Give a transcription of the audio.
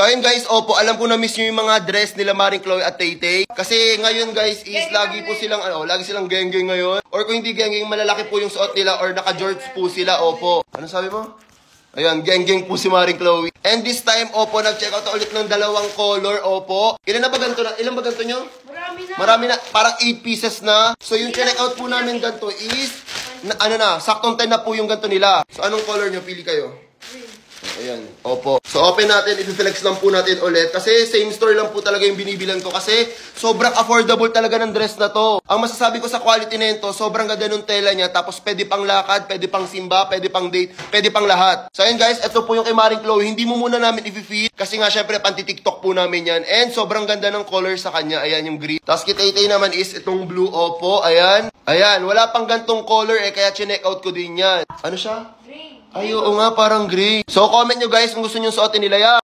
So ayun guys, opo, alam ko na miss nyo yung mga dress nila Maring Chloe at Tay-Tay. Kasi ngayon guys is lagi po silang, lagi silang geng-geng ngayon. Or kung hindi geng-geng, malalaki po yung suot nila or naka-jorts po sila, opo. Ano sabi mo? Ayan, geng-geng po si Maring Chloe. And this time, opo, nag-check out ulit ng dalawang color, opo. Ilan na ba ganito na? Ilan ba ganito nyo? Marami na. Parang 8 pieces na. So yung check out po namin ganito is, saktong 10 na po yung ganito nila. So anong color nyo? Pili kayo. Ayan, opo. So open natin, i-flex lang po natin ulit. Kasi same store lang po talaga yung binibilan ko. Kasi sobrang affordable talaga ng dress na to. Ang masasabi ko sa quality na ito, sobrang ganda ng tela niya. Tapos pwede pang lakad, pwede pang simba, pwede pang date, pwede pang lahat. So ayan guys, ito po yung kay Maring Chloe. Hindi mo muna namin i-feed. Kasi nga syempre panti-tiktok po namin yan. And sobrang ganda ng color sa kanya. Ayan yung green. Tapos kitay-tay naman is itong blue, opo. Ayan. Ayan, wala pang gantong color kaya chinek out ko din yan. Ano siya? Ay, oo nga, parang gray. So, comment nyo guys kung gusto nyo suotin nila yan.